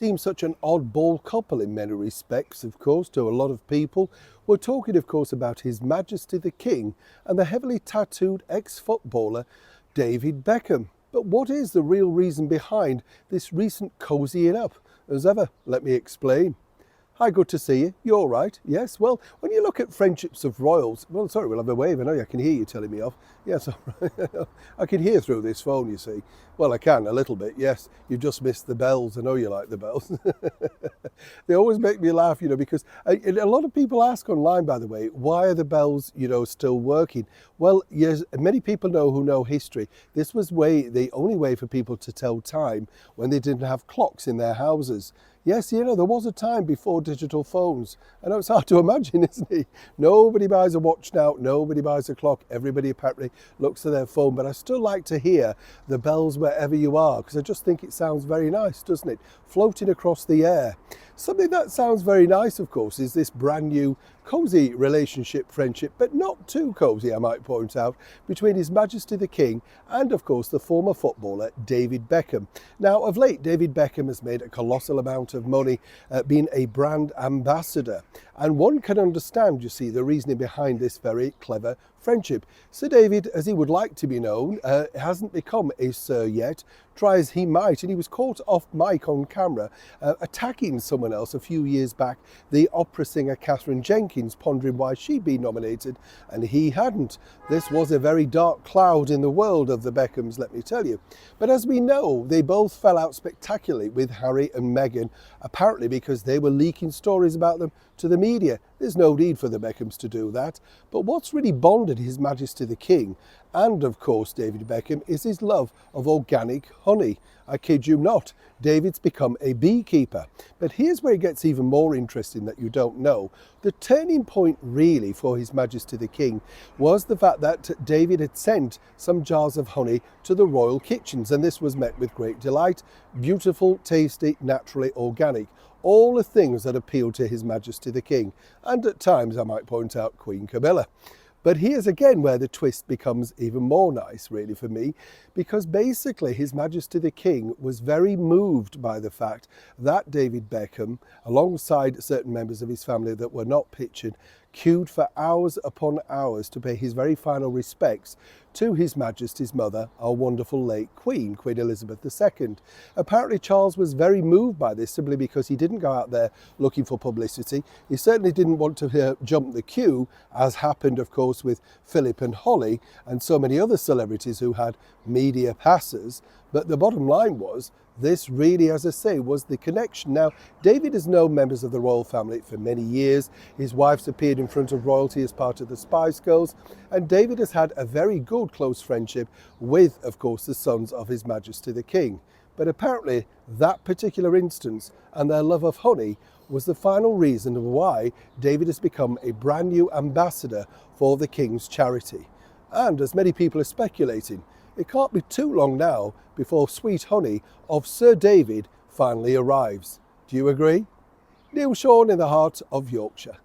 Seems such an oddball couple in many respects, of course, to a lot of people. We're talking, of course, about His Majesty the King and the heavily tattooed ex-footballer David Beckham. But what is the real reason behind this recent cozying up? As ever, let me explain. Hi, good to see you. You all right? Yes, well, when you look at friendships of royals, well, sorry, we'll have a wave. I know I can hear you telling me off. Yes, all right. I can hear through this phone, you see. Well, I can, a little bit, yes. You've just missed the bells. I know you like the bells. They always make me laugh, because a lot of people ask online, by the way, why are the bells, still working? Well, yes, many people who know history. This was the only way for people to tell time when they didn't have clocks in their houses. Yes, there was a time before digital phones. I know it's hard to imagine, isn't it? Nobody buys a watch now, nobody buys a clock. Everybody apparently looks at their phone, but I still like to hear the bells wherever you are, because I just think it sounds very nice, doesn't it? Floating across the air. Something that sounds very nice, of course, is this brand new cosy friendship, but not too cosy, I might point out, between His Majesty the King and, of course, the former footballer David Beckham. Now, of late, David Beckham has made a colossal amount of money being a brand ambassador. And one can understand, you see, the reasoning behind this very clever friendship. Sir David, as he would like to be known, hasn't become a sir yet, try as he might, and he was caught off mic on camera attacking someone else a few years back, the opera singer Catherine Jenkins, pondering why she'd been nominated and he hadn't. This was a very dark cloud in the world of the Beckhams, let me tell you. But as we know, they both fell out spectacularly with Harry and Meghan, apparently because they were leaking stories about them to the media. There's no need for the Beckhams to do that. But what's really bonded His Majesty the King and, of course, David Beckham is his love of organic honey. I kid you not, David's become a beekeeper. But here's where it gets even more interesting that you don't know. The turning point really for His Majesty the King was the fact that David had sent some jars of honey to the royal kitchens, and this was met with great delight. Beautiful, tasty, naturally organic. All the things that appeal to His Majesty the King, and at times I might point out Queen Camilla. But here's again where the twist becomes even more nice, really, for me, because basically His Majesty the King was very moved by the fact that David Beckham, alongside certain members of his family that were not pictured, queued for hours upon hours to pay his very final respects to His Majesty's mother, our wonderful late Queen Elizabeth II. Apparently Charles was very moved by this simply because he didn't go out there looking for publicity. He certainly didn't want to jump the queue, as happened, of course, with Philip and Holly and so many other celebrities who had media passes. But the bottom line was, this really, as I say, was the connection. Now, David has known members of the royal family for many years. His wife's appeared in front of royalty as part of the Spice Girls. And David has had a very good close friendship with, of course, the sons of His Majesty the King. But apparently that particular instance and their love of honey was the final reason why David has become a brand new ambassador for the King's charity. And as many people are speculating, it can't be too long now before sweet honey of Sir David finally arrives. Do you agree? Neil Sean in the heart of Yorkshire.